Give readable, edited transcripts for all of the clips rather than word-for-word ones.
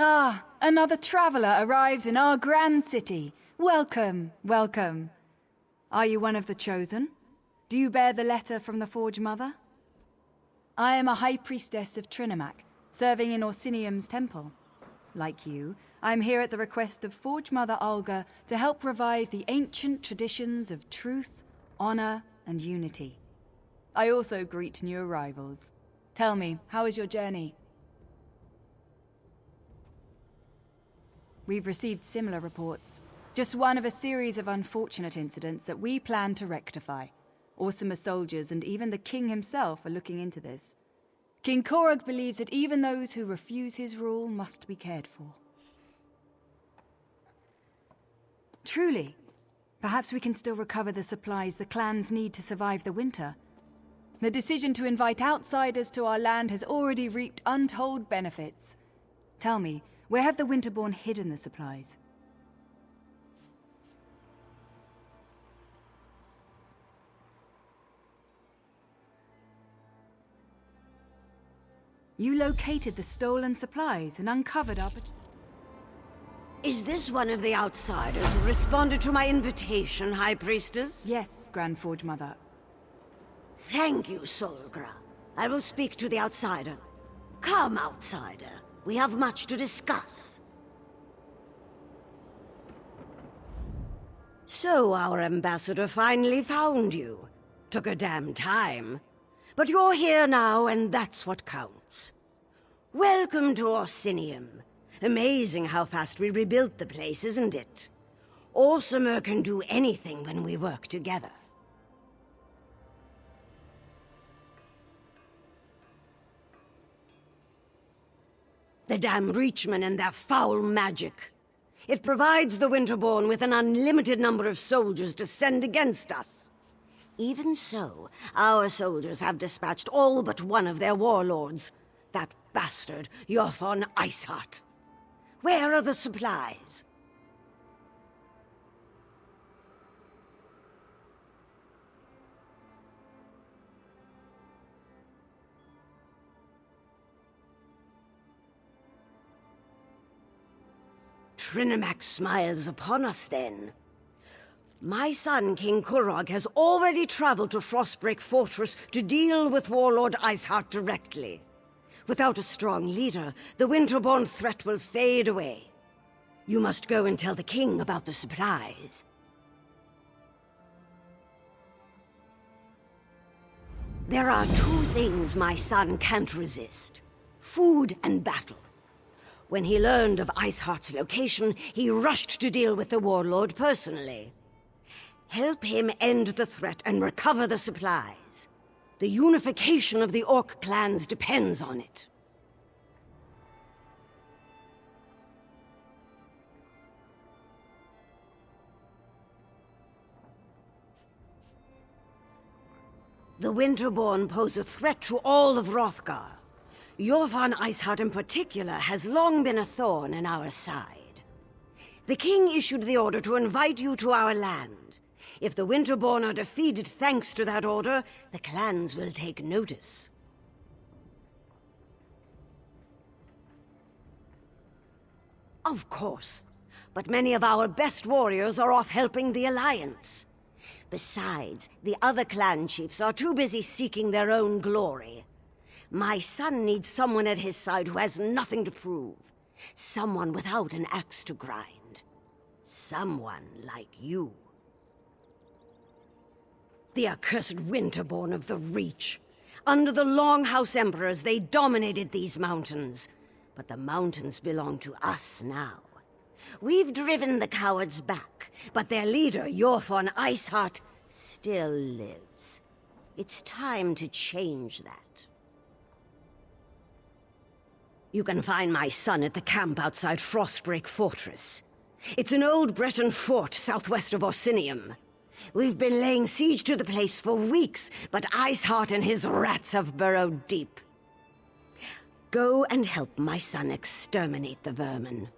Ah, another traveler arrives in our grand city. Welcome, welcome. Are you one of the chosen? Do you bear the letter from the Forge Mother? I am a high priestess of Trinimac, serving in Orsinium's temple. Like you, I am here at the request of Forge Mother Alga to help revive the ancient traditions of truth, honor, and unity. I also greet new arrivals. Tell me, how is your journey? We've received similar reports. Just one of a series of unfortunate incidents that we plan to rectify. Orsimer soldiers and even the king himself are looking into this. King Korog believes that even those who refuse his rule must be cared for. Truly. Perhaps we can still recover the supplies the clans need to survive the winter. The decision to invite outsiders to our land has already reaped untold benefits. Tell me, where have the Winterborn hidden the supplies? You located the stolen supplies and uncovered our... Is this one of the outsiders who responded to my invitation, High Priestess? Yes, Grand Forge Mother. Thank you, Solgra. I will speak to the outsider. Come, outsider. We have much to discuss. So our ambassador finally found you. Took a damn time. But you're here now, and that's what counts. Welcome to Orsinium. Amazing how fast we rebuilt the place, isn't it? Orsimer can do anything when we work together. The damn Reachmen and their foul magic. It provides the Winterborn with an unlimited number of soldiers to send against us. Even so, our soldiers have dispatched all but one of their warlords. That bastard, Yothon Iceheart. Where are the supplies? Trinimac smiles upon us, then. My son, King Korog, has already traveled to Frostbreak Fortress to deal with Warlord Iceheart directly. Without a strong leader, the Winterborn threat will fade away. You must go and tell the king about the supplies. There are two things my son can't resist: food and battle. When he learned of Iceheart's location, he rushed to deal with the warlord personally. Help him end the threat and recover the supplies. The unification of the Orc clans depends on it. The Winterborn pose a threat to all of Hrothgar. Yothon Iceheart in particular has long been a thorn in our side. The king issued the order to invite you to our land. If the Winterborn are defeated thanks to that order, the clans will take notice. Of course, but many of our best warriors are off helping the Alliance. Besides, the other clan chiefs are too busy seeking their own glory. My son needs someone at his side who has nothing to prove. Someone without an axe to grind. Someone like you. The accursed Winterborn of the Reach. Under the Longhouse Emperors, they dominated these mountains. But the mountains belong to us now. We've driven the cowards back, but their leader, Yothon Iceheart, still lives. It's time to change that. You can find my son at the camp outside Frostbreak Fortress. It's an old Breton fort southwest of Orsinium. We've been laying siege to the place for weeks, but Iceheart and his rats have burrowed deep. Go and help my son exterminate the vermin.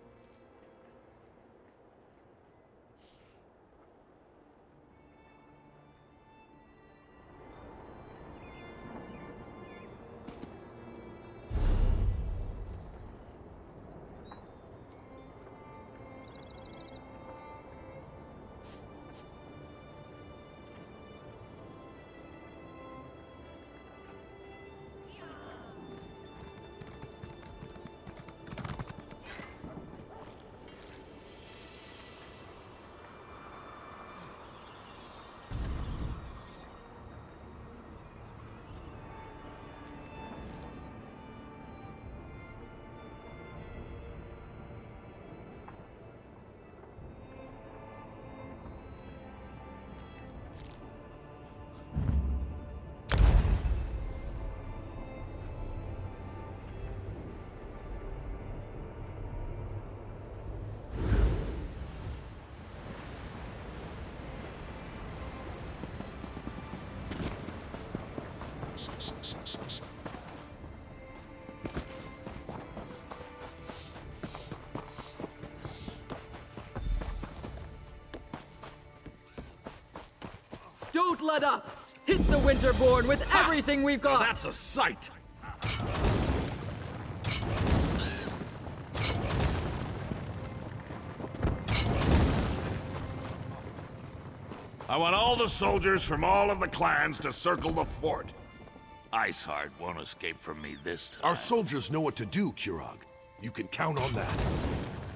Don't let up! Hit the Winterborn with everything we've got! Now that's a sight! I want all the soldiers from all of the clans to circle the fort. Iceheart won't escape from me this time. Our soldiers know what to do, Kurog. You can count on that.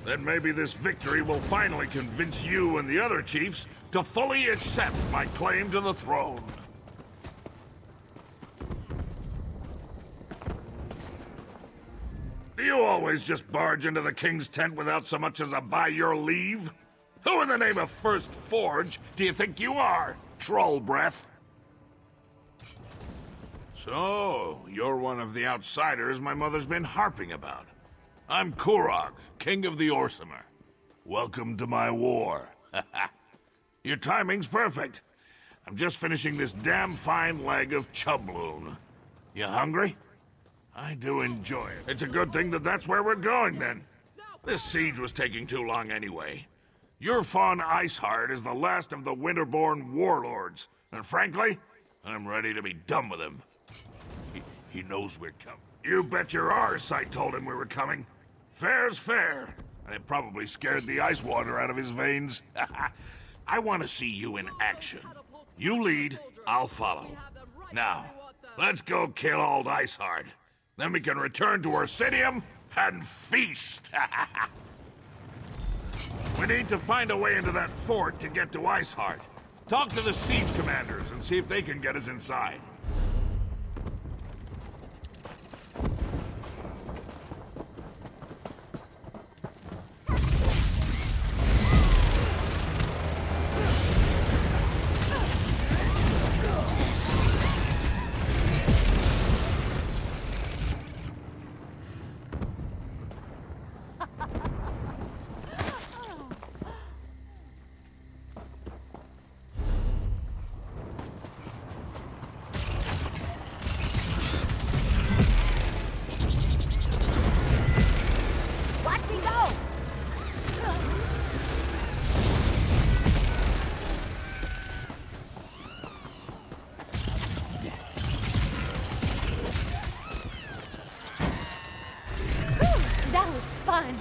Then maybe this victory will finally convince you and the other chiefs to fully accept my claim to the throne. Do you always just barge into the king's tent without so much as a by your leave? Who in the name of First Forge do you think you are, troll breath? So, you're one of the outsiders my mother's been harping about. I'm Kurog, King of the Orsimer. Welcome to my war. Your timing's perfect. I'm just finishing this damn fine leg of chubloon. You hungry? I do enjoy it. It's a good thing that that's where we're going, then. This siege was taking too long anyway. Your Fawn Iceheart is the last of the Winterborn warlords, and frankly, I'm ready to be done with him. He knows we're coming. You bet your arse I told him we were coming. Fair's fair, and it probably scared the ice water out of his veins. I want to see you in action. You lead, I'll follow. Now, let's go kill old Iceheart. Then we can return to Orsidium and feast. We need to find a way into that fort to get to Iceheart. Talk to the siege commanders and see if they can get us inside. That was fun!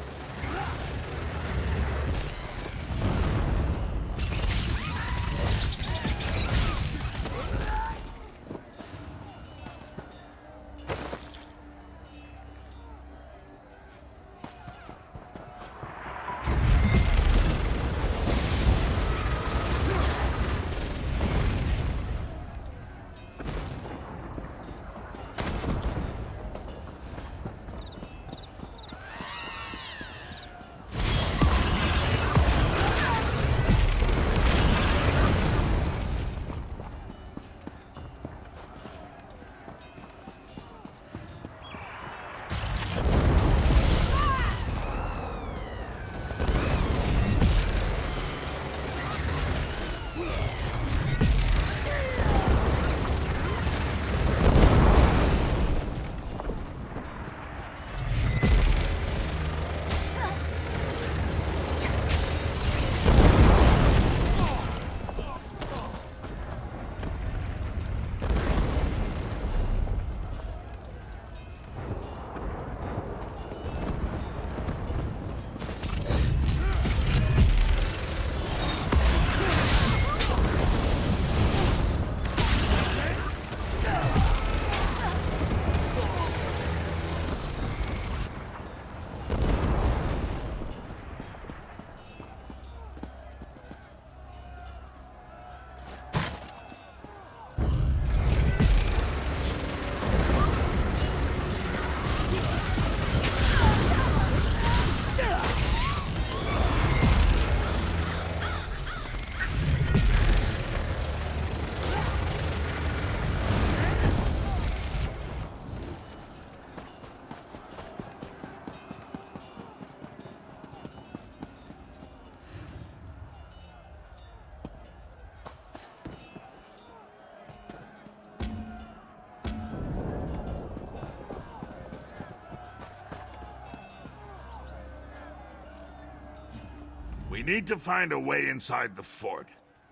We need to find a way inside the fort.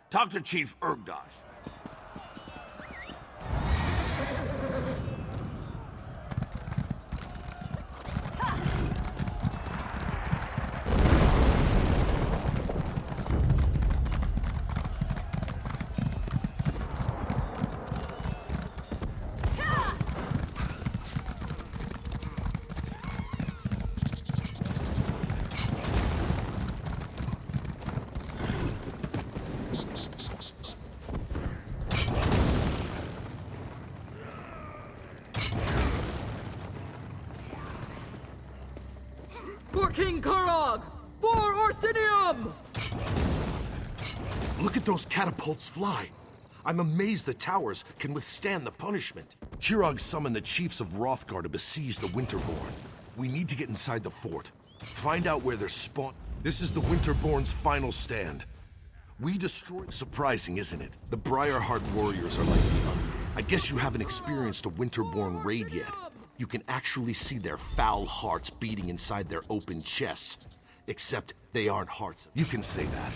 Talk to Chief Urgdosh. Come! Look at those catapults fly. I'm amazed the towers can withstand the punishment. Kirog summoned the chiefs of Hrothgar to besiege the Winterborn. We need to get inside the fort. Find out where they're spawned. This is the Winterborn's final stand. We destroyed... Surprising, isn't it? The Briarheart warriors are like the undead. I guess you haven't experienced a Winterborn raid yet. You can actually see their foul hearts beating inside their open chests. Except they aren't hearts. You can say that.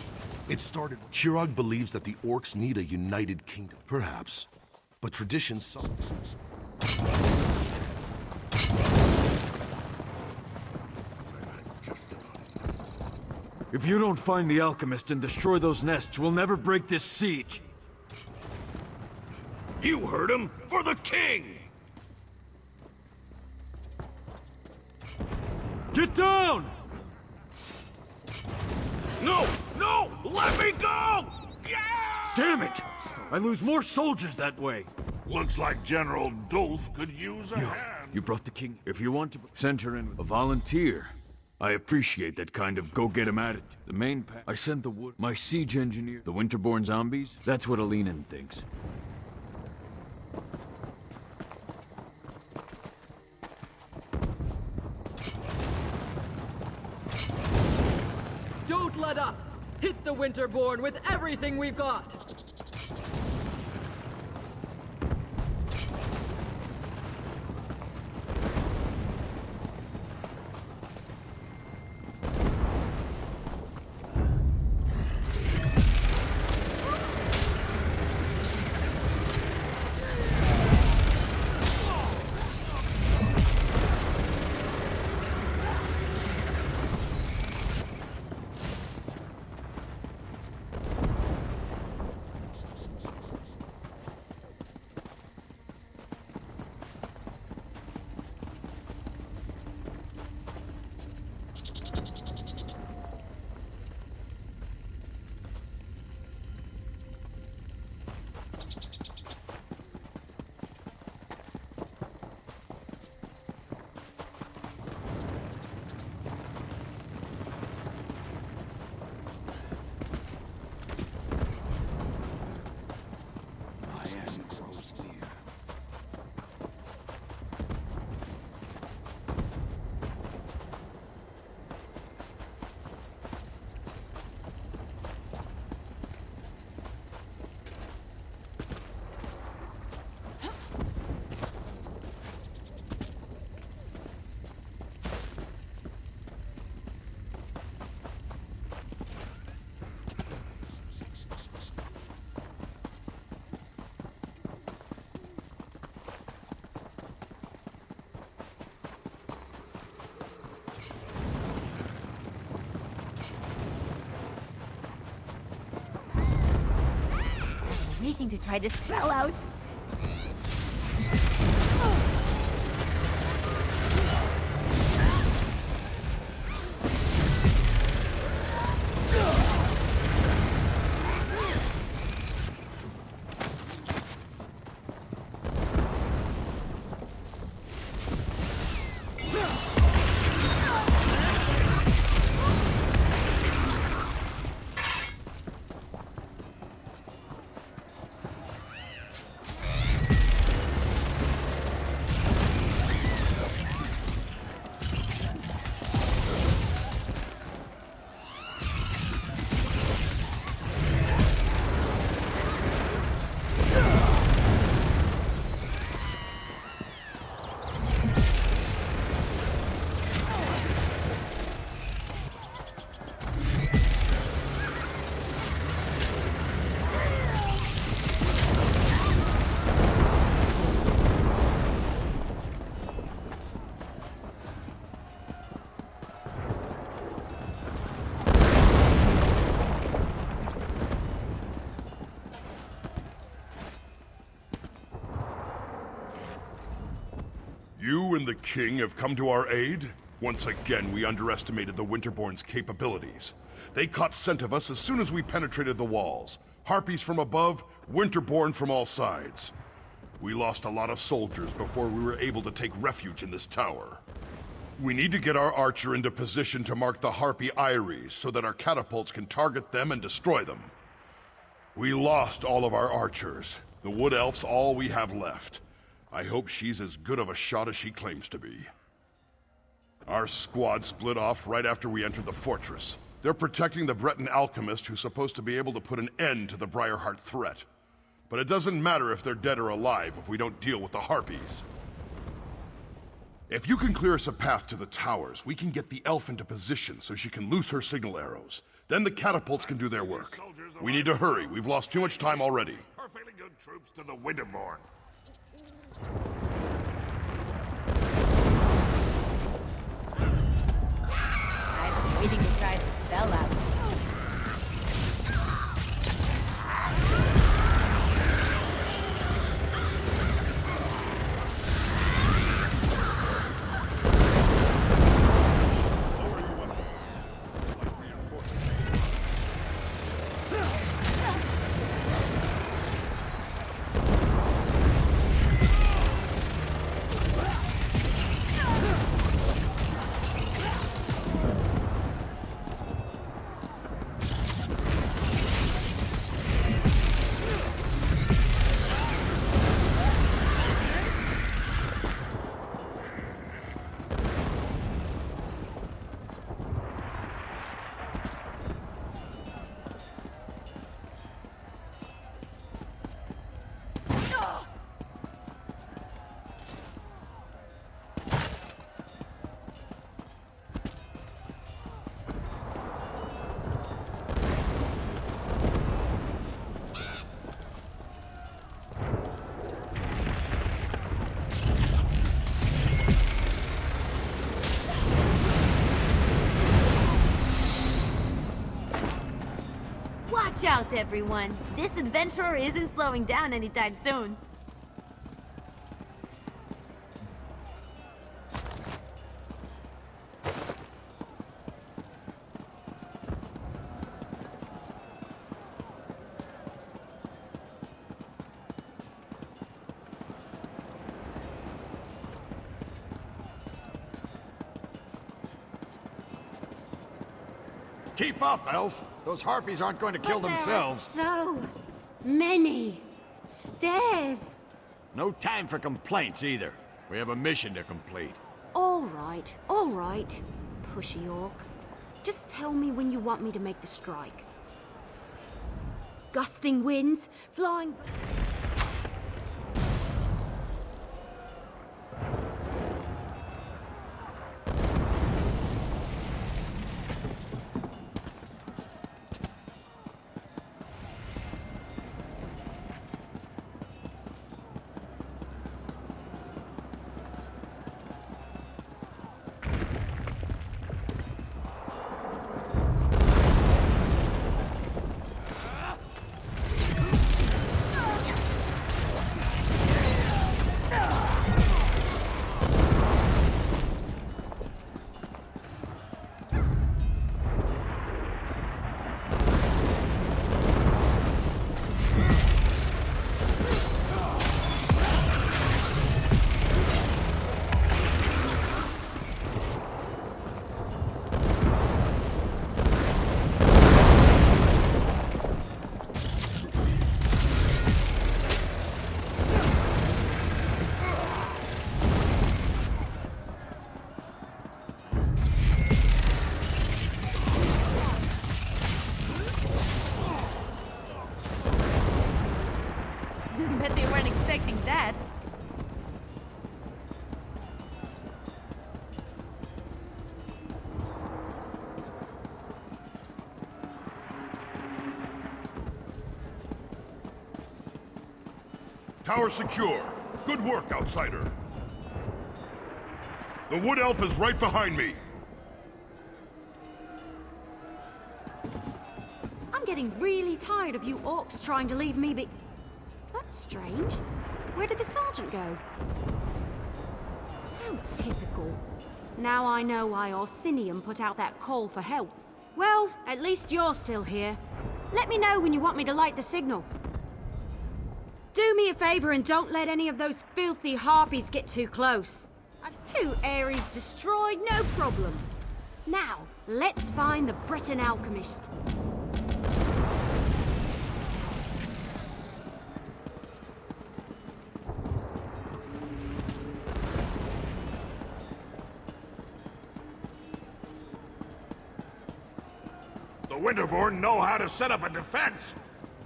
It started... Kirog believes that the orcs need a united kingdom. Perhaps. But tradition... If you don't find the alchemist and destroy those nests, we'll never break this siege. You heard him! For the king! Get down! No! No! Let me go! Yeah! Damn it! I lose more soldiers that way. Looks like General Dulf could use a hand. You brought the king. If you want to send her in a volunteer, I appreciate that kind of go-get-'em attitude. The main pack, I sent the wood. My siege engineer, the Winterborn zombies, that's what Alinen thinks. Don't let up! Hit the Winterborn with everything we've got! Waiting to try this spell out. You and the king have come to our aid? Once again, we underestimated the Winterborn's capabilities. They caught scent of us as soon as we penetrated the walls. Harpies from above, Winterborn from all sides. We lost a lot of soldiers before we were able to take refuge in this tower. We need to get our archer into position to mark the Harpy Eyries so that our catapults can target them and destroy them. We lost all of our archers. The Wood Elf's all we have left. I hope she's as good of a shot as she claims to be. Our squad split off right after we entered the fortress. They're protecting the Breton alchemist who's supposed to be able to put an end to the Briarheart threat. But it doesn't matter if they're dead or alive if we don't deal with the Harpies. If you can clear us a path to the towers, we can get the elf into position so she can loose her signal arrows. Then the catapults can do their work. We need to hurry. We've lost too much time already. Perfectly good troops to the Winterborn. I've been waiting to try the spell out. Watch out, everyone! This adventurer isn't slowing down anytime soon. Keep up, Elf! Those Harpies aren't going to kill themselves. So many stairs. No time for complaints either. We have a mission to complete. All right, pushy orc. Just tell me when you want me to make the strike. Gusting winds, flying... Bet they weren't expecting that. Tower secure. Good work, outsider. The Wood Elf is right behind me. I'm getting really tired of you orcs trying to leave me be... That's strange. Where did the sergeant go? How typical. Now I know why Orsinium put out that call for help. Well, at least you're still here. Let me know when you want me to light the signal. Do me a favor and don't let any of those filthy harpies get too close. Two Ares destroyed, no problem. Now, let's find the Breton alchemist. The Winterborn know how to set up a defense.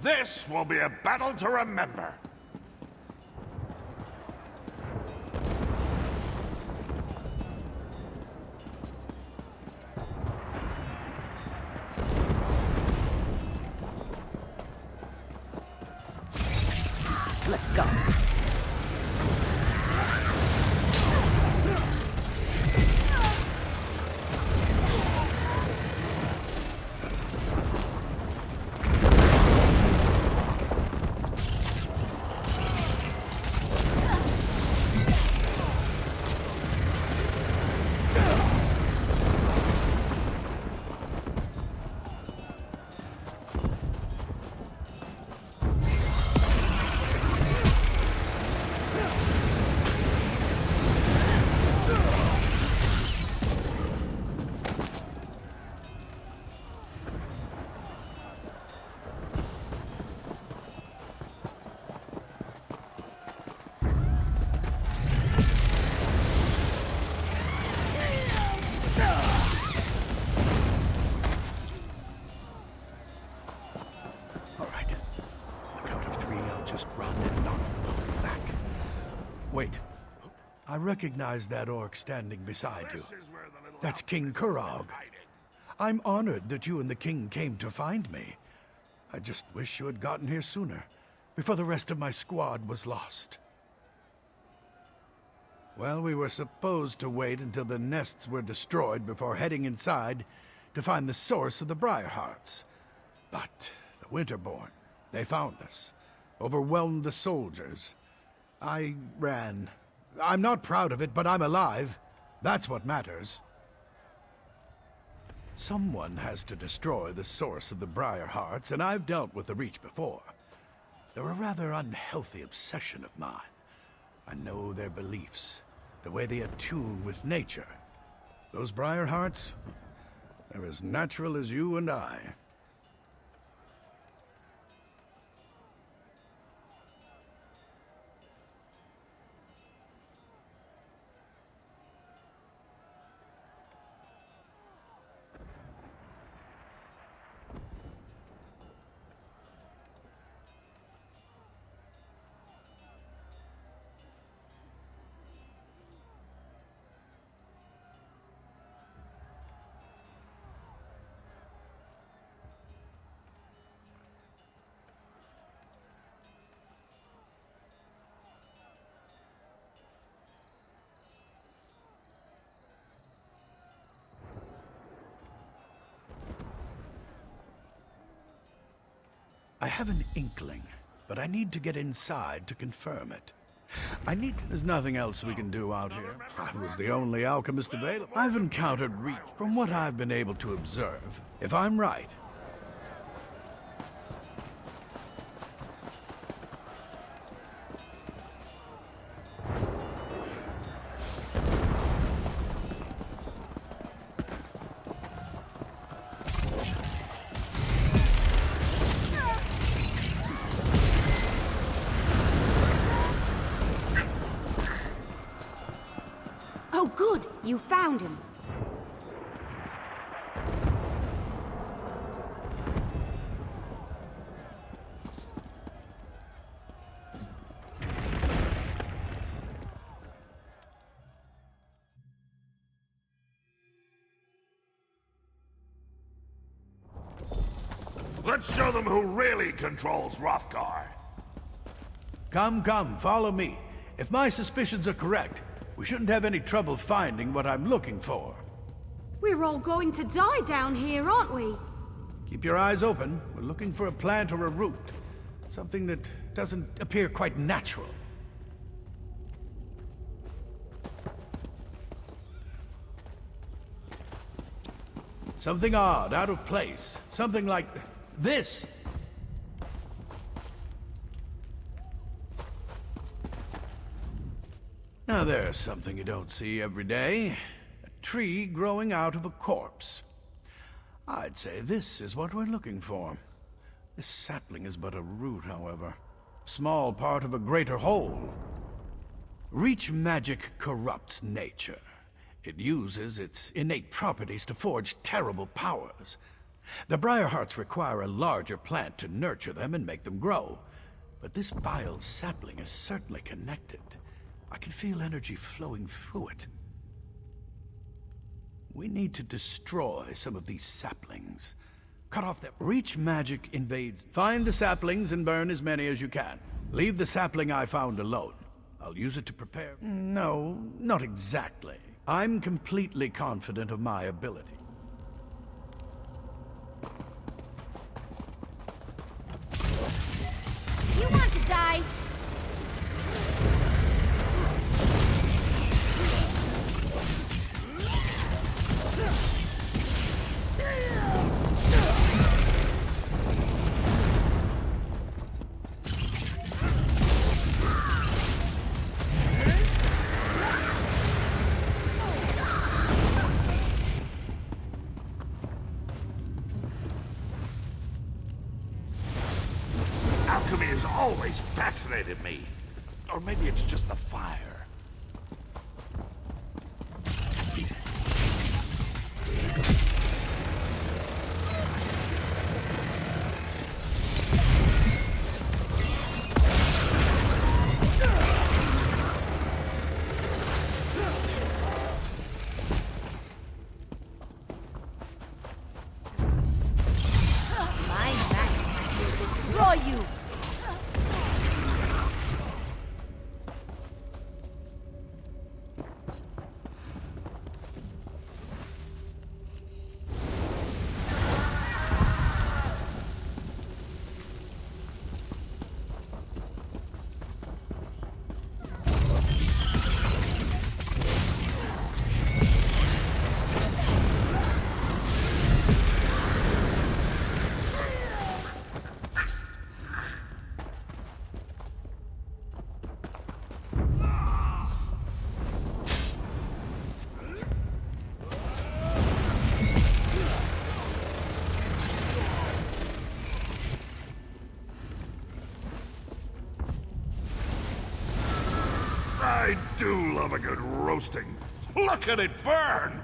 This will be a battle to remember. Let's go. Wait. I recognize that orc standing beside you. That's King Kurog. I'm honored that you and the king came to find me. I just wish you had gotten here sooner, before the rest of my squad was lost. Well, we were supposed to wait until the nests were destroyed before heading inside to find the source of the Briarhearts. But the Winterborn, they found us, overwhelmed the soldiers. I ran. I'm not proud of it, but I'm alive. That's what matters. Someone has to destroy the source of the Briarhearts, and I've dealt with the Reach before. They're a rather unhealthy obsession of mine. I know their beliefs, the way they attune with nature. Those Briarhearts, they're as natural as you and I. I have an inkling, but I need to get inside to confirm it. There's nothing else we can do out here. I was the only alchemist available. I've encountered Reach from what I've been able to observe. If I'm right, Oh, good! You found him. Let's show them who really controls Hrothgar. Come, follow me. If my suspicions are correct, we shouldn't have any trouble finding what I'm looking for. We're all going to die down here, aren't we? Keep your eyes open. We're looking for a plant or a root. Something that doesn't appear quite natural. Something odd, out of place. Something like this. Now there's something you don't see every day. A tree growing out of a corpse. I'd say this is what we're looking for. This sapling is but a root, however. A small part of a greater whole. Reach magic corrupts nature. It uses its innate properties to forge terrible powers. The Briarhearts require a larger plant to nurture them and make them grow. But this vile sapling is certainly connected. I can feel energy flowing through it. We need to destroy some of these saplings. Cut off their... Reach magic invades. Find the saplings and burn as many as you can. Leave the sapling I found alone. I'll use it to prepare... No, not exactly. I'm completely confident of my ability. You want to die? Alchemy has always fascinated me. Or maybe it's just the fire. My magic will destroy you! I do love a good roasting. Look at it burn!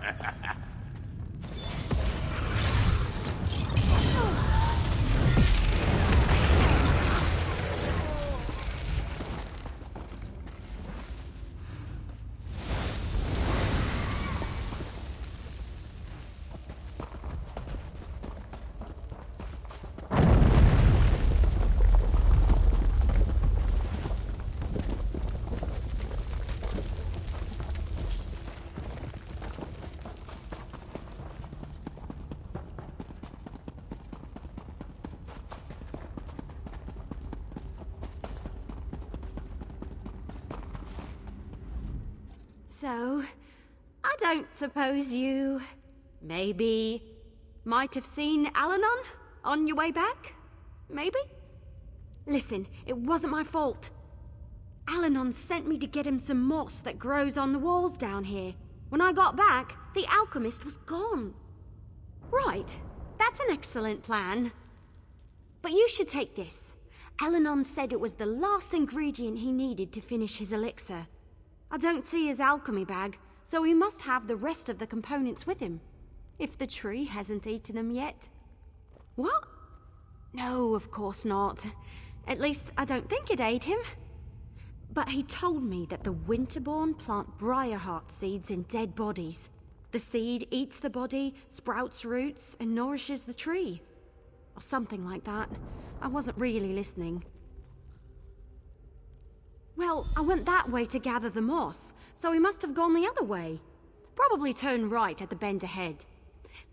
So, I don't suppose you... maybe... might have seen Alanon on your way back? Maybe? Listen, it wasn't my fault. Alanon sent me to get him some moss that grows on the walls down here. When I got back, the alchemist was gone. Right, that's an excellent plan. But you should take this. Alanon said it was the last ingredient he needed to finish his elixir. I don't see his alchemy bag, so he must have the rest of the components with him. If the tree hasn't eaten them yet. What? No, of course not. At least, I don't think it ate him. But he told me that the Winterborn plant Briarheart seeds in dead bodies. The seed eats the body, sprouts roots, and nourishes the tree. Or something like that. I wasn't really listening. Well, I went that way to gather the moss, so he must have gone the other way. Probably turn right at the bend ahead.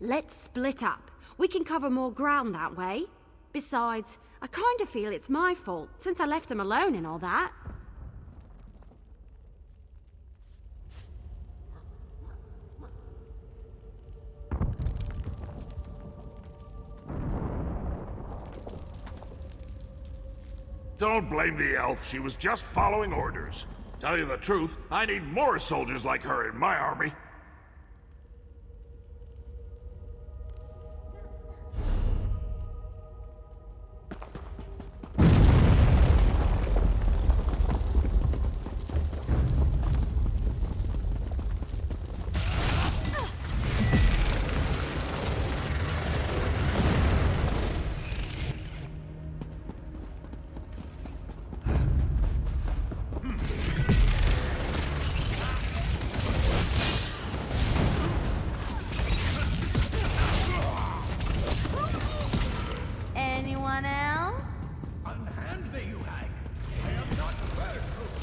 Let's split up. We can cover more ground that way. Besides, I kind of feel it's my fault, since I left him alone and all that. Don't blame the elf. She was just following orders. Tell you the truth, I need more soldiers like her in my army. Anyone else? Unhand me, you hag! I am not fireproof!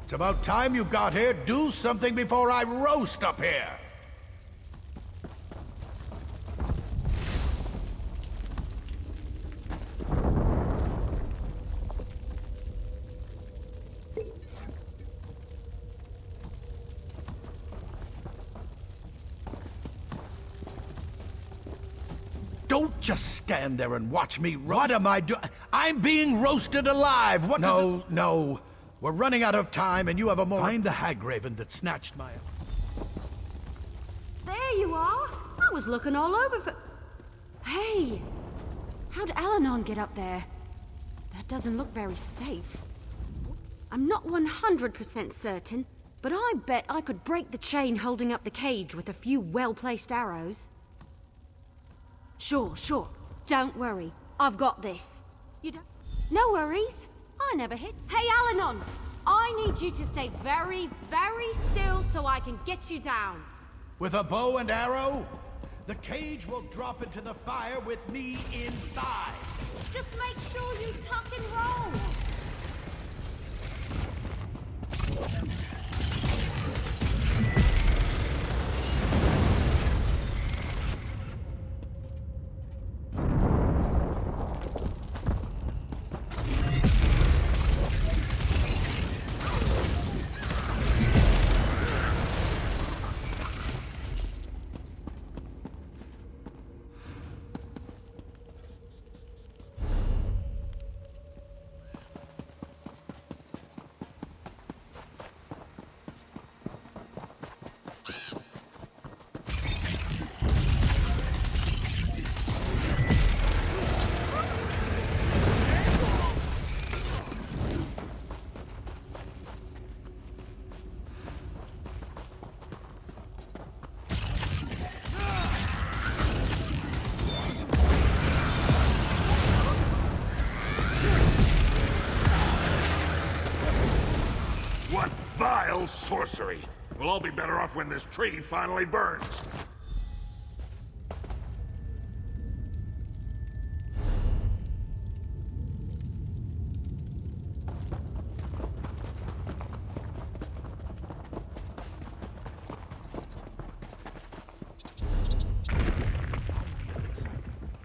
It's about time you got here. Do something before I roast up here! Don't just stand there and watch me roast. What am I doing? I'm being roasted alive! What No. We're running out of time, and you have a more... Find the Hagraven that snatched my... There you are. I was looking all over for... Hey! How'd Alanon get up there? That doesn't look very safe. I'm not 100% certain, but I bet I could break the chain holding up the cage with a few well-placed arrows. Sure. Don't worry. I've got this. You don't... No worries. I never hit. Hey, Alanon! I need you to stay very, very still so I can get you down. With a bow and arrow? The cage will drop into the fire with me inside. Just make sure you tuck and roll. What vile sorcery! We'll all be better off when this tree finally burns.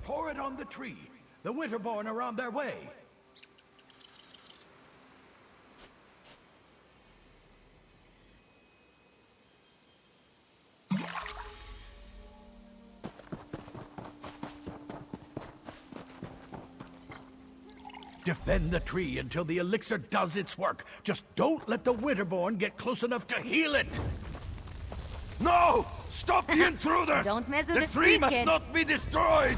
Pour it on the tree. The Winterborn are on their way. Defend the tree until the elixir does its work. Just don't let the Winterborn get close enough to heal it. No! Stop the intruders! Don't mess with the the tree tree, must kid. not be destroyed!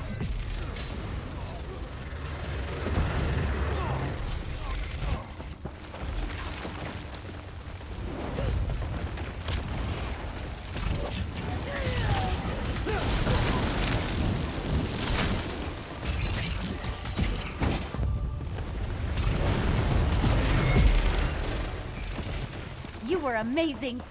were amazing.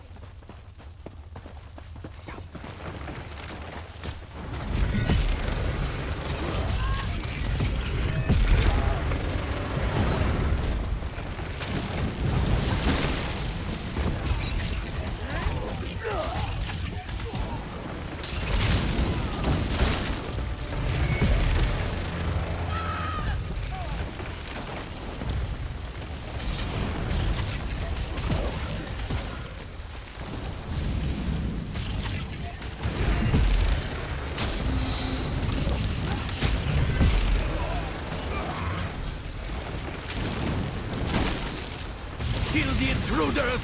Kill the intruders!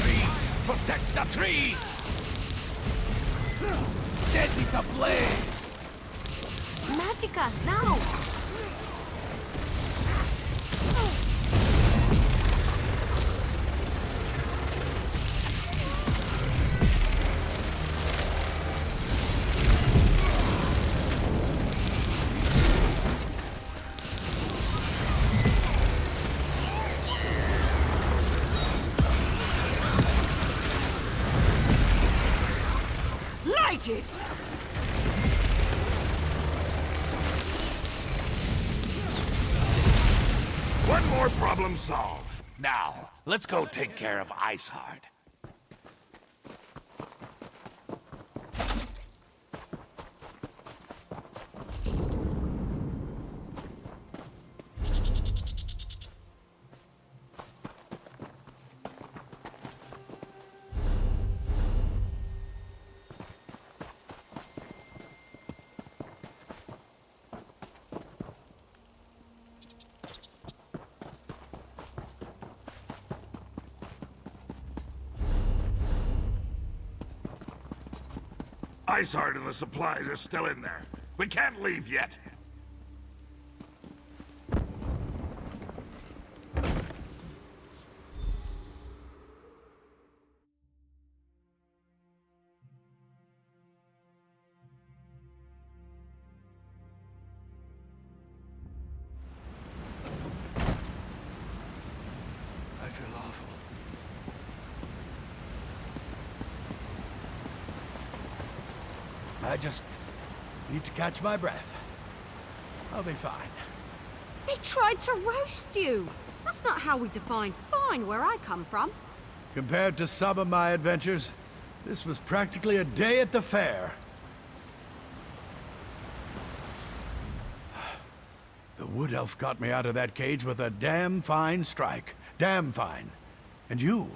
Trees! Protect the trees! Set it ablaze! Magica, now! Light it! One more problem solved. Now, let's go take care of Iceheart. Iceheart and the supplies are still in there. We can't leave yet. I feel awful. I just need to catch my breath. I'll be fine. They tried to roast you! That's not how we define fine where I come from. Compared to some of my adventures, this was practically a day at the fair. The Wood Elf got me out of that cage with a damn fine strike. Damn fine. And you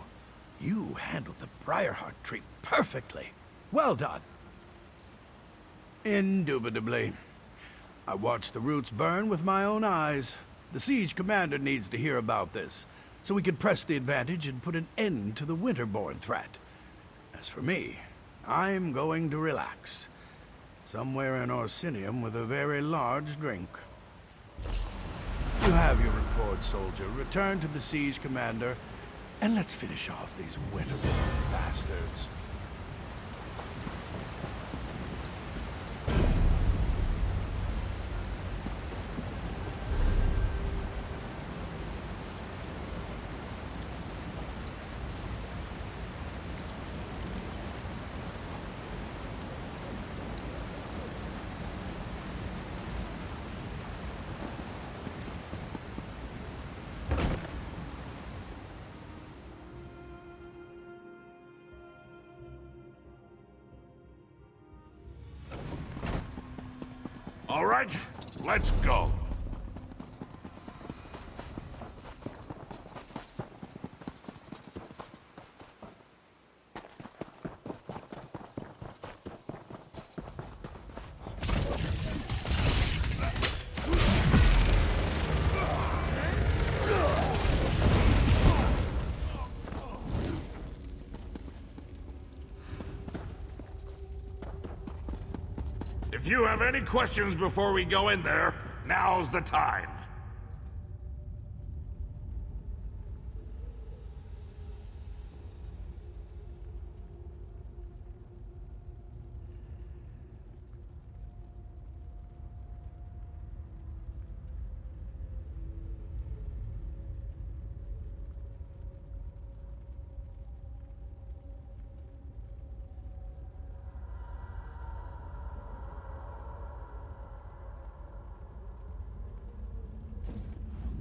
handled the Briarheart tree perfectly. Well done. Indubitably. I watched the roots burn with my own eyes. The siege commander needs to hear about this, so we can press the advantage and put an end to the Winterborn threat. As for me, I'm going to relax. Somewhere in Orsinium with a very large drink. You have your report, soldier. Return to the siege commander, and let's finish off these Winterborn bastards. All right, let's go. If you have any questions before we go in there, now's the time.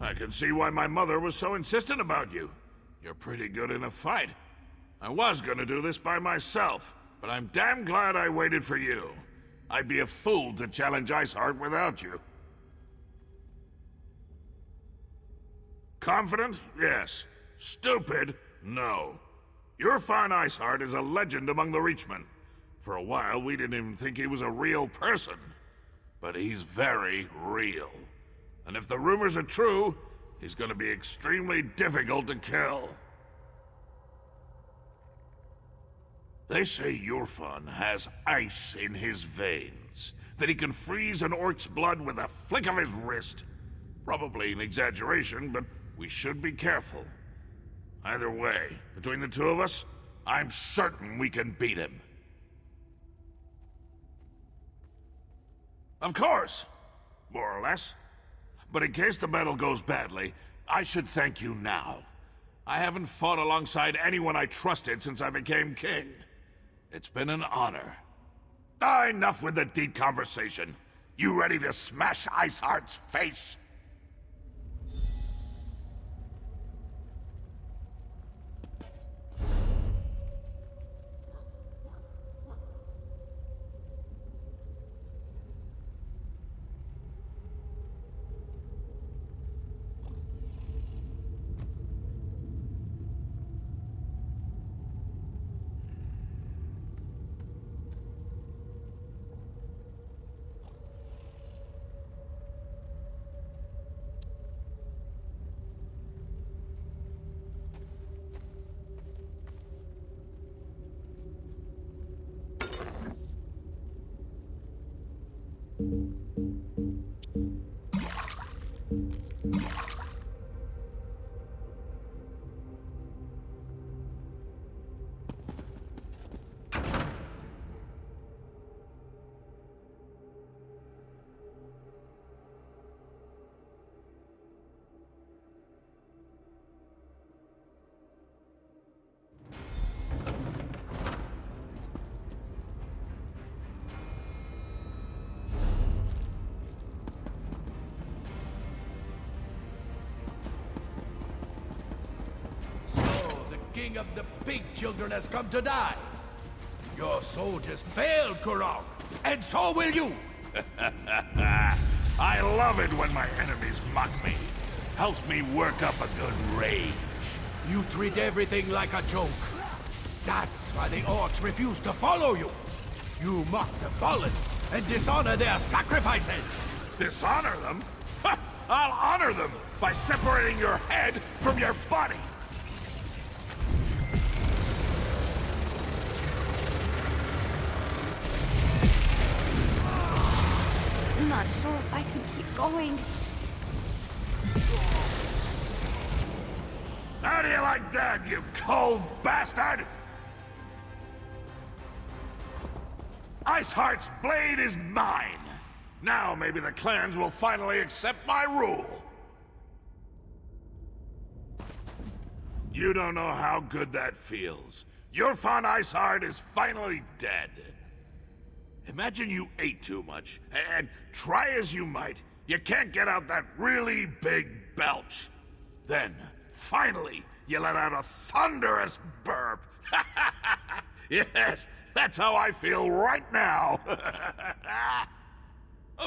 I can see why my mother was so insistent about you. You're pretty good in a fight. I was gonna do this by myself, but I'm damn glad I waited for you. I'd be a fool to challenge Iceheart without you. Confident? Yes. Stupid? No. Your fine Iceheart is a legend among the Reachmen. For a while, we didn't even think he was a real person. But he's very real. And if the rumors are true, he's gonna be extremely difficult to kill. They say Yurfan has ice in his veins, that he can freeze an orc's blood with a flick of his wrist. Probably an exaggeration, but we should be careful. Either way, between the two of us, I'm certain we can beat him. Of course, more or less. But in case the battle goes badly, I should thank you now. I haven't fought alongside anyone I trusted since I became king. It's been an honor. Enough with the deep conversation. You ready to smash Iceheart's face? King of the Pig Children has come to die. Your soldiers failed, Kurog, and so will you. I love it when my enemies mock me. Helps me work up a good rage. You treat everything like a joke. That's why the orcs refuse to follow you. You mock the fallen and dishonor their sacrifices. Dishonor them? Ha! I'll honor them by separating your head from your body. I'm not sure if I can keep going. How do you like that, you cold bastard? Iceheart's blade is mine. Now maybe the clans will finally accept my rule. You don't know how good that feels. Yurfan Iceheart is finally dead. Imagine you ate too much, and try as you might, you can't get out that really big belch. Then, finally, you let out a thunderous burp. Yes, that's how I feel right now.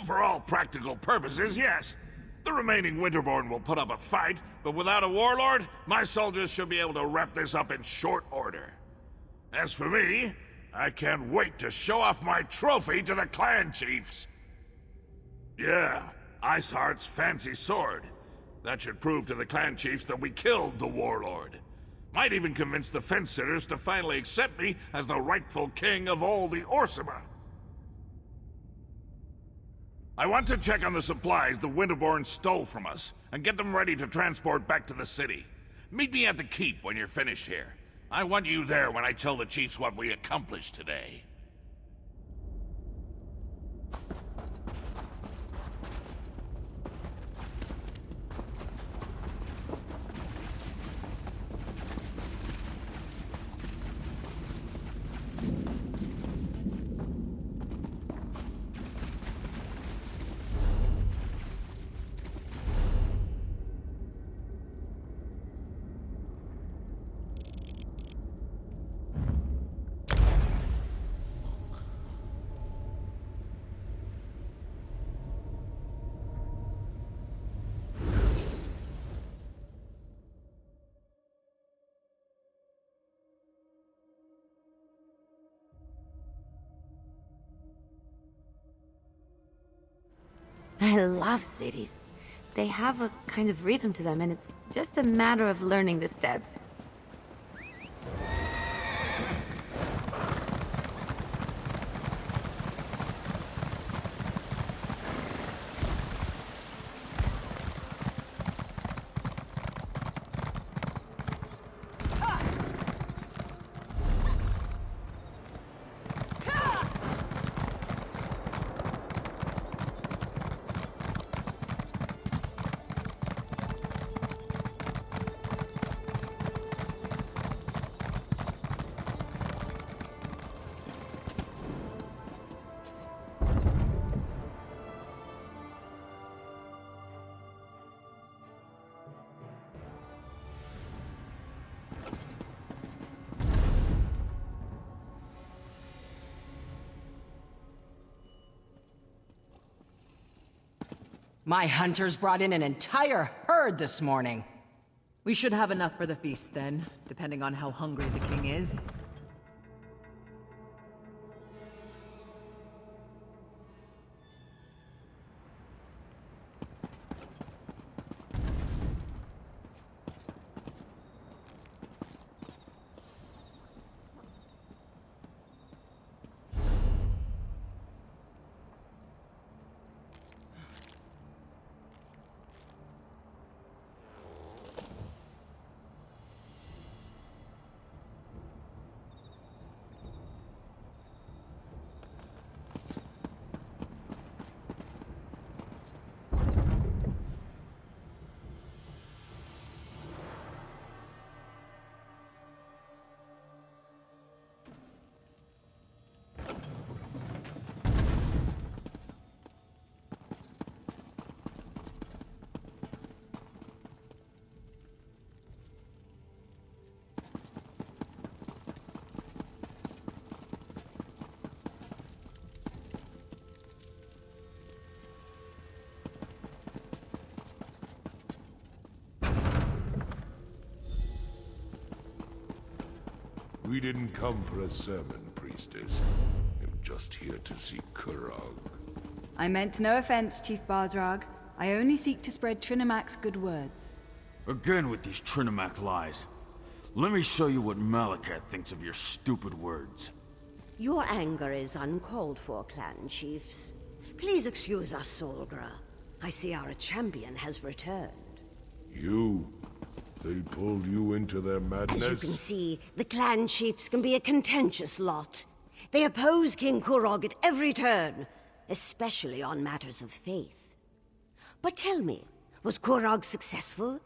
For all practical purposes, yes. The remaining Winterborn will put up a fight, but without a warlord, my soldiers should be able to wrap this up in short order. As for me, I can't wait to show off my trophy to the clan chiefs. Yeah, Iceheart's fancy sword. That should prove to the clan chiefs that we killed the warlord. Might even convince the fence-sitters to finally accept me as the rightful king of all the Orsimer. I want to check on the supplies the Winterborn stole from us, and get them ready to transport back to the city. Meet me at the keep when you're finished here. I want you there when I tell the chiefs what we accomplished today. I love cities. They have a kind of rhythm to them, and it's just a matter of learning the steps. My hunters brought in an entire herd this morning. We should have enough for the feast then, depending on how hungry the king is. We didn't come for a sermon, priestess. I'm just here to see Kurog. I meant no offense, Chief Bazrag. I only seek to spread Trinamac's good words. Again with these Trinimac lies. Let me show you what Malakat thinks of your stupid words. Your anger is uncalled for, clan chiefs. Please excuse us, Solgra. I see our champion has returned. You? They pulled you into their madness? As you can see, the clan chiefs can be a contentious lot. They oppose King Kurog at every turn, especially on matters of faith. But tell me, was Kurog successful?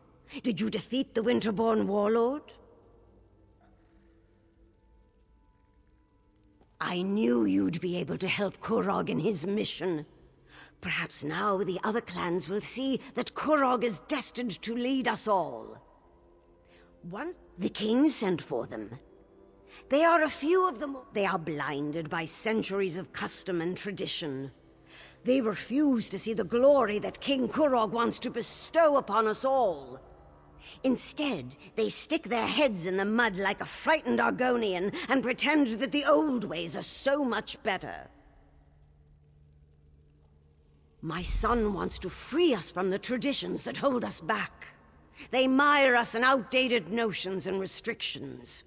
Did you defeat the Winterborn warlord? I knew you'd be able to help Kurog in his mission. Perhaps now the other clans will see that Kurog is destined to lead us all. Once the king sent for them. They are a few of them. They are blinded by centuries of custom and tradition. They refuse to see the glory that King Kurog wants to bestow upon us all. Instead, they stick their heads in the mud like a frightened Argonian and pretend that the old ways are so much better. My son wants to free us from the traditions that hold us back. They mire us in outdated notions and restrictions.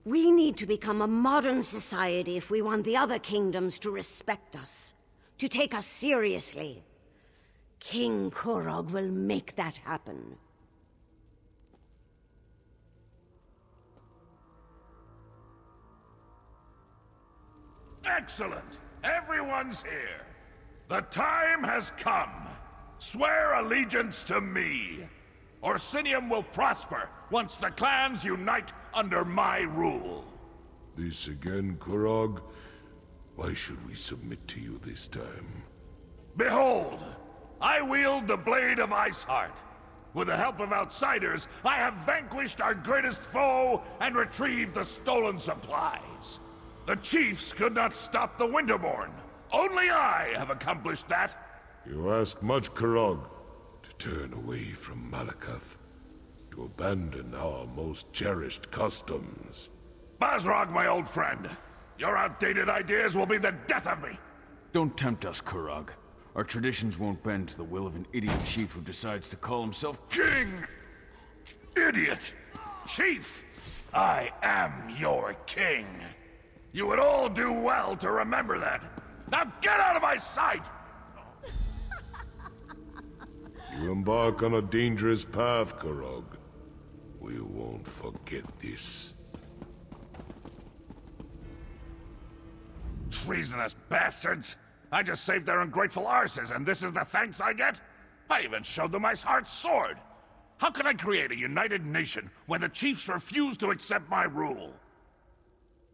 We need to become a modern society if we want the other kingdoms to respect us, to take us seriously. King Kurog will make that happen. Excellent! Everyone's here. The time has come. Swear allegiance to me. Orsinium will prosper once the clans unite under my rule. This again, Kurog? Why should we submit to you this time? Behold! I wield the Blade of Iceheart. With the help of outsiders, I have vanquished our greatest foe and retrieved the stolen supplies. The chiefs could not stop the Winterborn. Only I have accomplished that. You ask much, Kurog, to turn away from Malakath, to abandon our most cherished customs. Bazrog, my old friend, your outdated ideas will be the death of me. Don't tempt us, Kurog. Our traditions won't bend to the will of an idiot chief who decides to call himself King! Idiot! Chief! I am your king. You would all do well to remember that. Now get out of my sight! You embark on a dangerous path, Korog. We won't forget this. Treasonous bastards! I just saved their ungrateful arses, and this is the thanks I get? I even showed them my heart sword! How can I create a united nation when the chiefs refuse to accept my rule?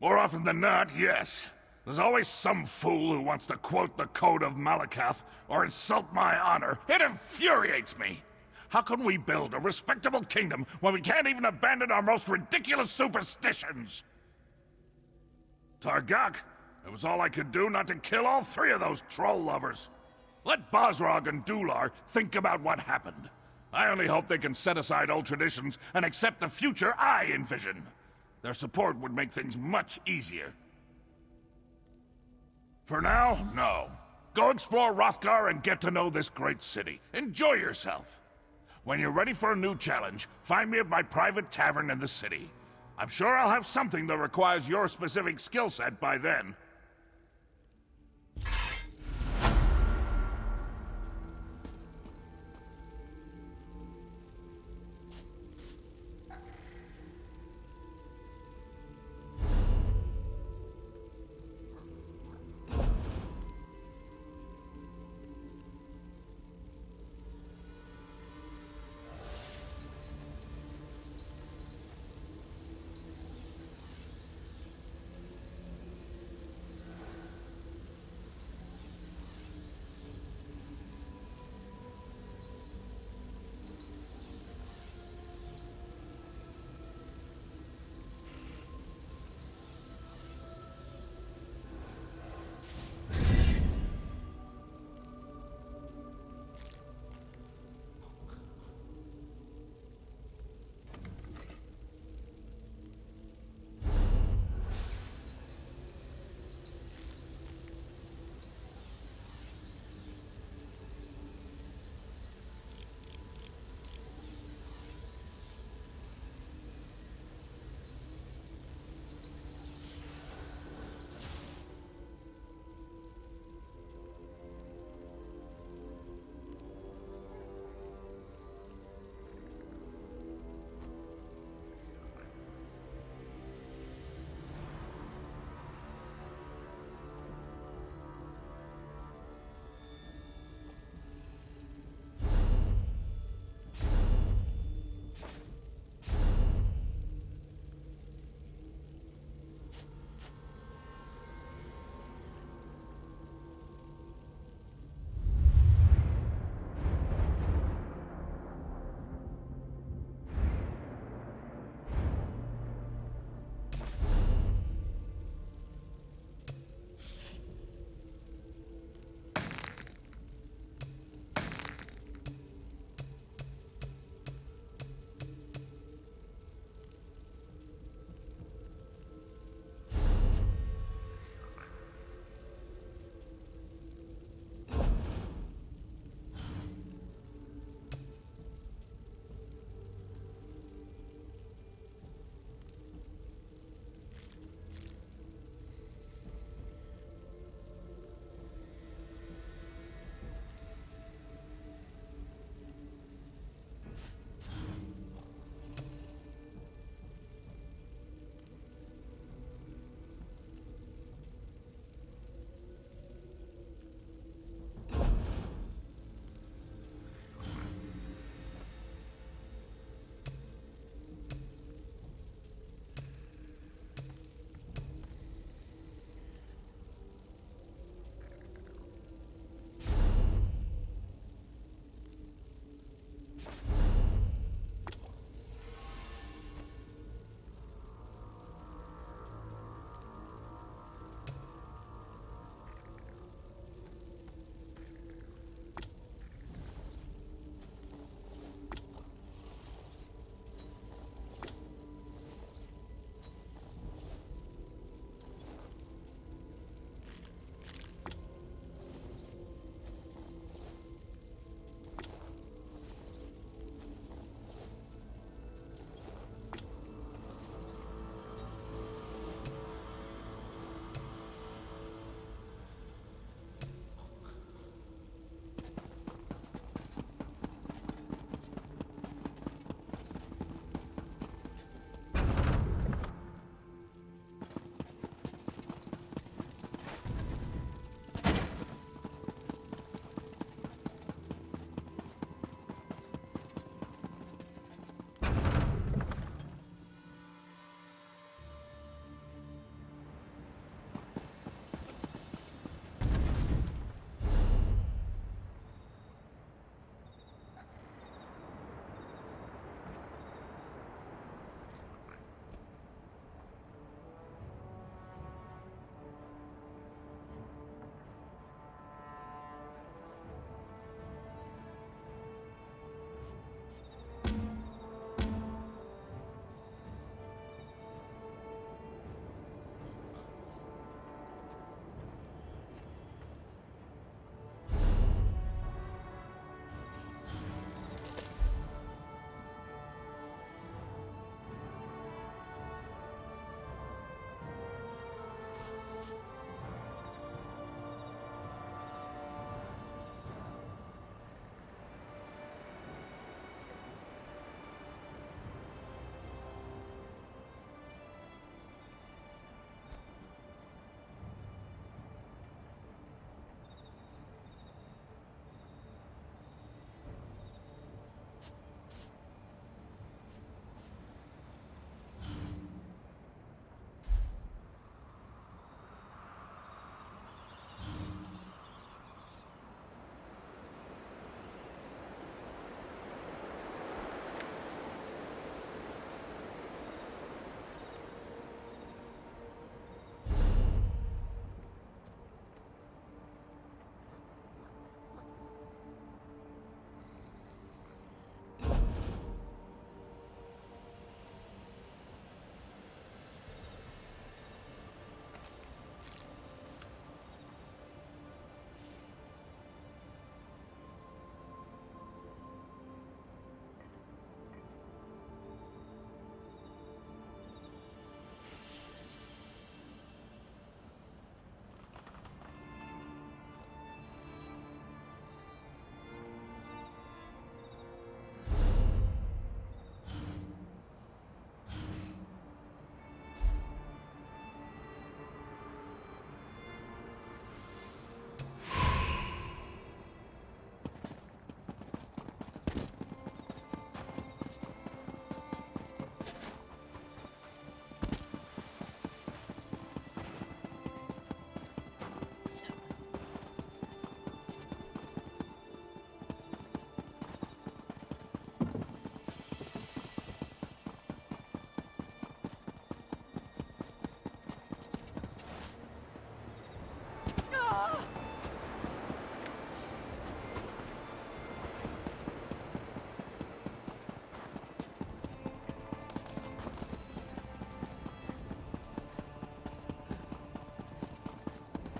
More often than not, yes. There's always some fool who wants to quote the Code of Malakath or insult my honor. It infuriates me! How can we build a respectable kingdom when we can't even abandon our most ridiculous superstitions? Targak, it was all I could do not to kill all three of those troll lovers. Let Bosrog and Dular think about what happened. I only hope they can set aside old traditions and accept the future I envision. Their support would make things much easier. For now, no. Go explore Hrothgar and get to know this great city. Enjoy yourself. When you're ready for a new challenge, find me at my private tavern in the city. I'm sure I'll have something that requires your specific skill set by then.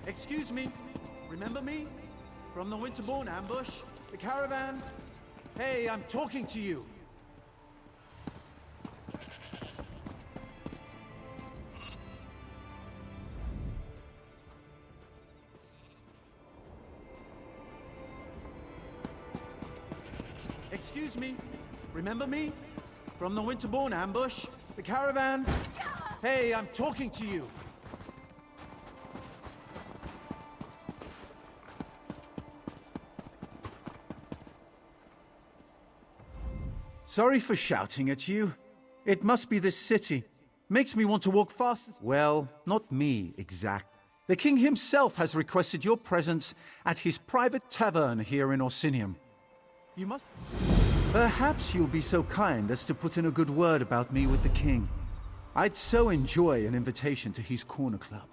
Excuse me. Remember me? From the Winterborn ambush? The caravan? Hey, I'm talking to you. Excuse me. Remember me? From the Winterborn ambush? The caravan? Hey, I'm talking to you. Sorry for shouting at you. It must be this city. Makes me want to walk fast. Well, not me, exactly. The king himself has requested your presence at his private tavern here in Orsinium. You must... Perhaps you'll be so kind as to put in a good word about me with the king. I'd so enjoy an invitation to his corner club.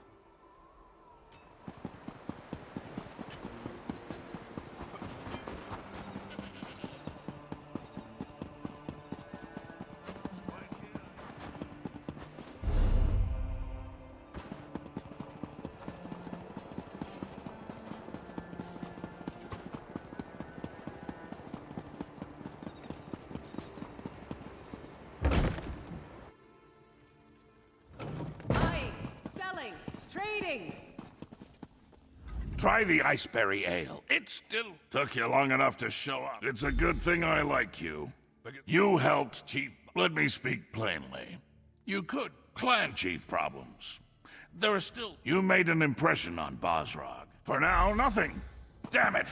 Try the Iceberry Ale. It still took you long enough to show up. It's a good thing I like you. You helped Chief... Let me speak plainly. You could. Clan Chief problems. There are still... You made an impression on Bosrog. For now, nothing. Damn it!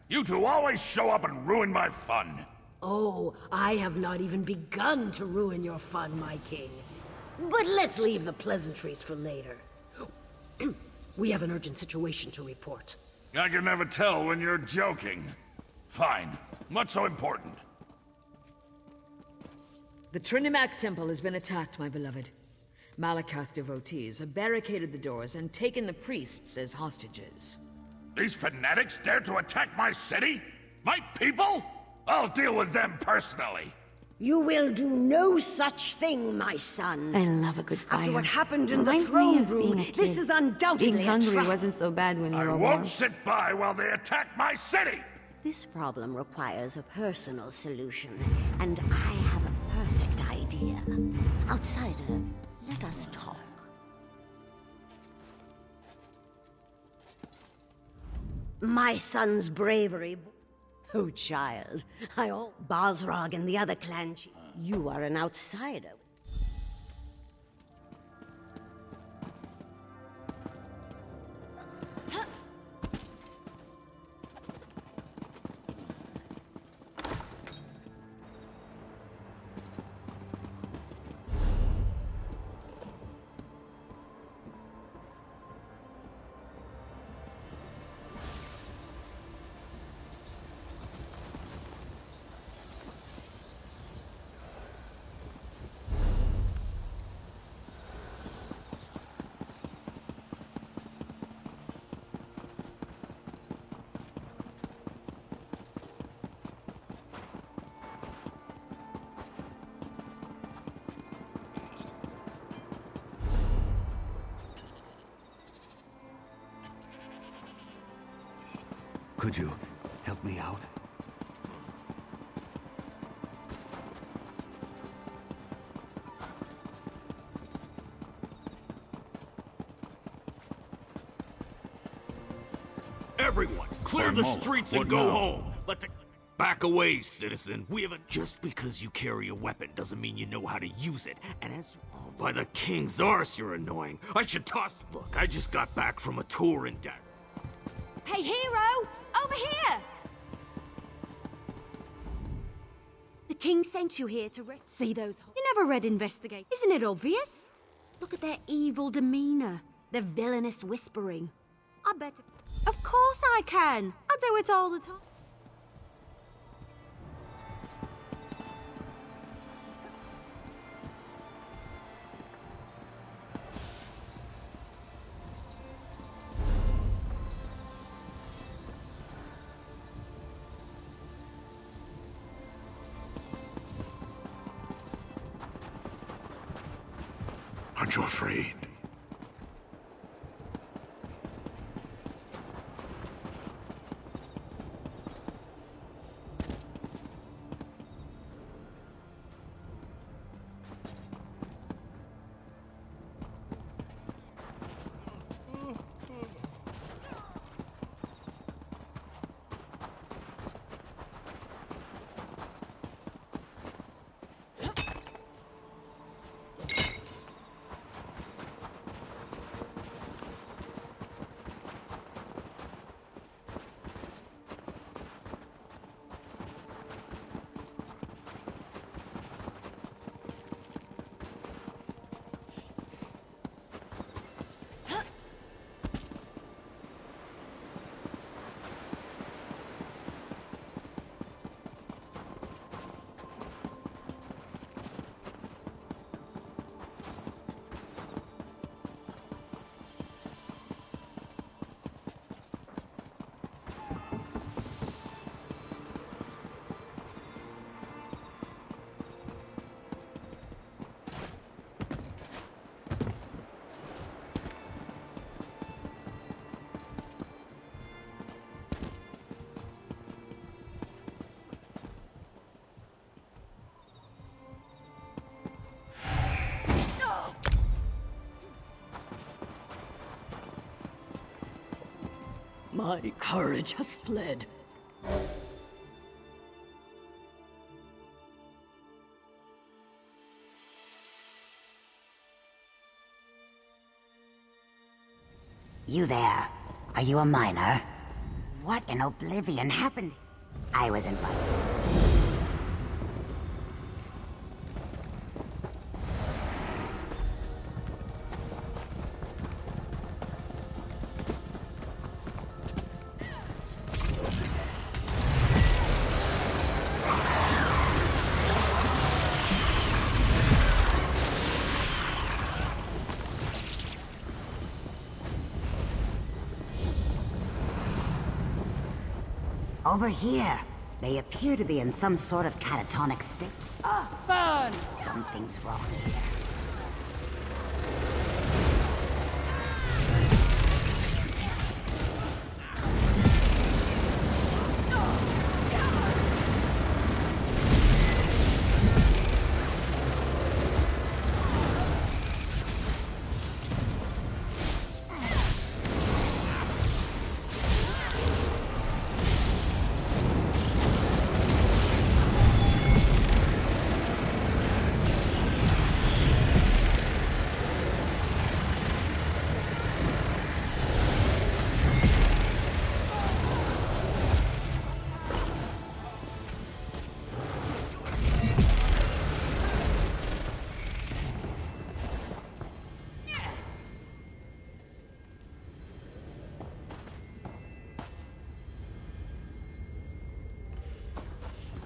You two always show up and ruin my fun. Oh, I have not even begun to ruin your fun, my king. But let's leave the pleasantries for later. We have an urgent situation to report. I can never tell when you're joking. Fine. What's so important? The Trinimac Temple has been attacked, my beloved. Malakath devotees have barricaded the doors and taken the priests as hostages. These fanatics dare to attack my city? My people? I'll deal with them personally. You will do no such thing, my son. I love a good fire. After what happened in the Reminds me throne of being room, a kid. this is undoubtedly Being hungry a trap. wasn't so bad when you were I born. won't sit by while they attack my city! This problem requires a personal solution, and I have a perfect idea. Outsider, let us talk. My son's bravery... Oh, child, Bosrog and the other clan chief. You are an outsider. Could you help me out? Everyone, clear the streets and go home. Let the... Back away, citizen. We haven't... Just because you carry a weapon doesn't mean you know how to use it. And as... Oh, by the king's arse, you're annoying. I should toss... Look, I just got back from a tour in Dak. Hey, hero! Over here! The king sent you here to see those... You never read Investigate. Isn't it obvious? Look at their evil demeanor. Their villainous whispering. I bet... Of course I can. I do it all the time. Aren't you afraid? My courage has fled. You there? Are you a miner? What in Oblivion happened? I was invited. Over here. They appear to be in some sort of catatonic state. Burn! Something's wrong here.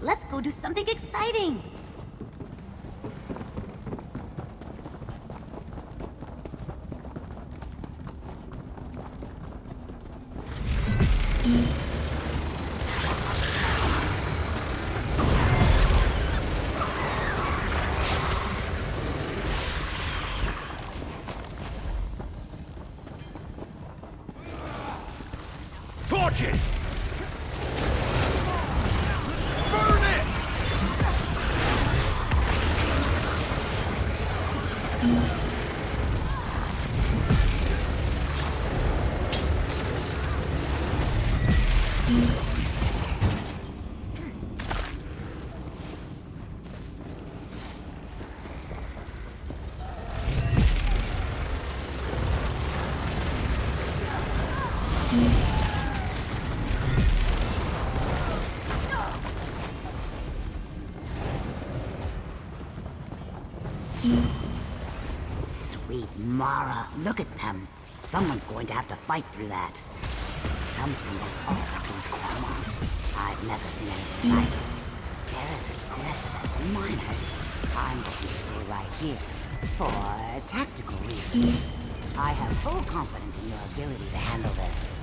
Let's go do something exciting! Torch it! Sweet Mara, look at them. Someone's going to have to fight through that. Something has altered these Cormon. I've never seen anything like it. They're as aggressive as the miners. I'm going to stay right here. For tactical reasons. I have full confidence in your ability to handle this.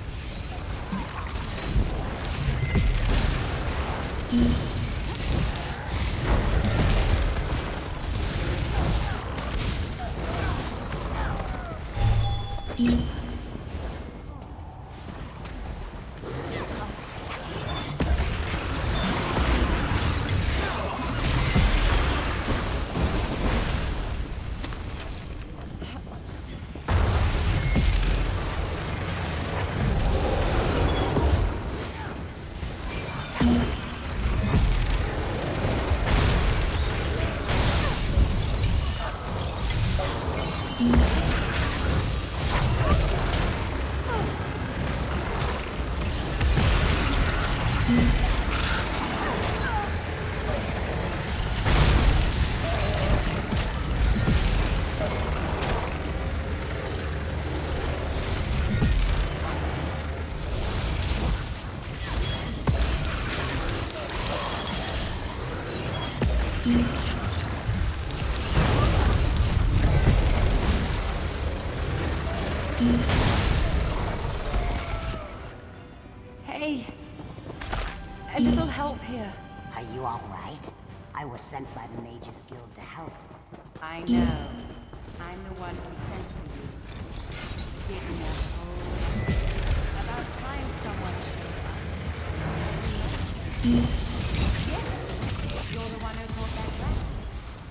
Hey, a little help here. Are you all right? I was sent by the Mages Guild to help. I know. I'm the one who sent for you. Didn't know. About time someone showed up. Yes, you're the one who caught that rat.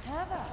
Trevor.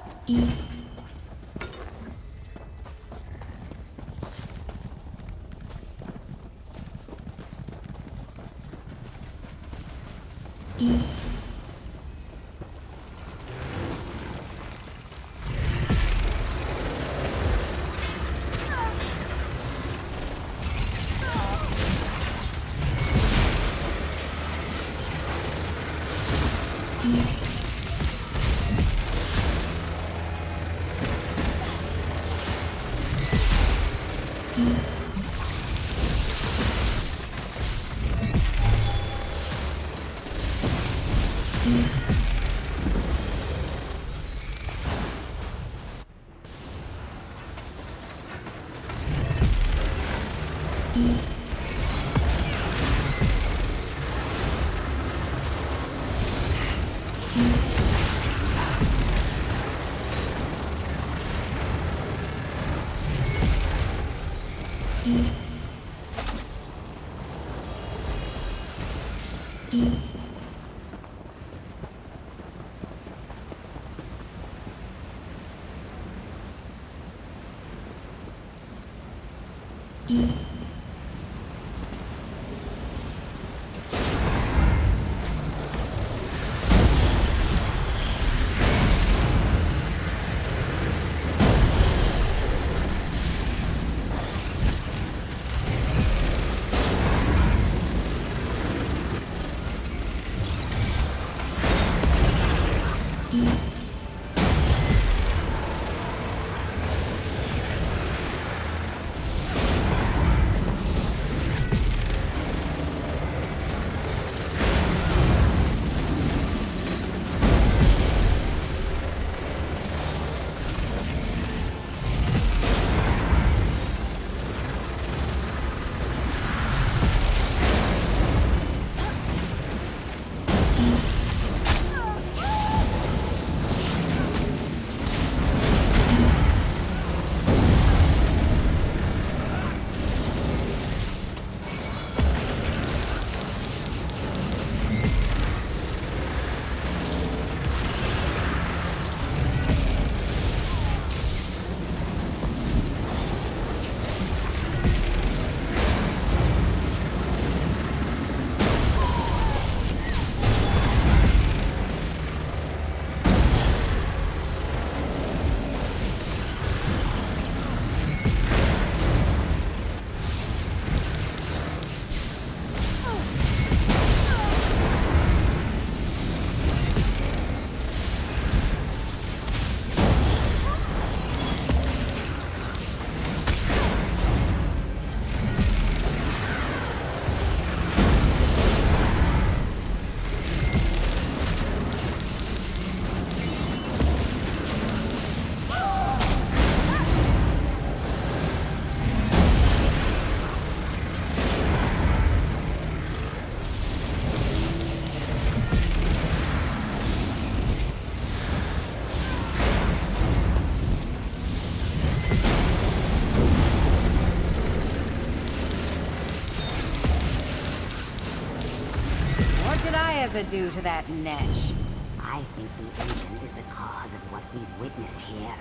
ever do to that Nesh? I think the agent is the cause of what we've witnessed here.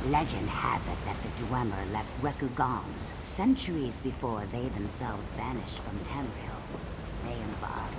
Legend has it that the Dwemer left Rekugans centuries before they themselves vanished from Tamriel. They embarked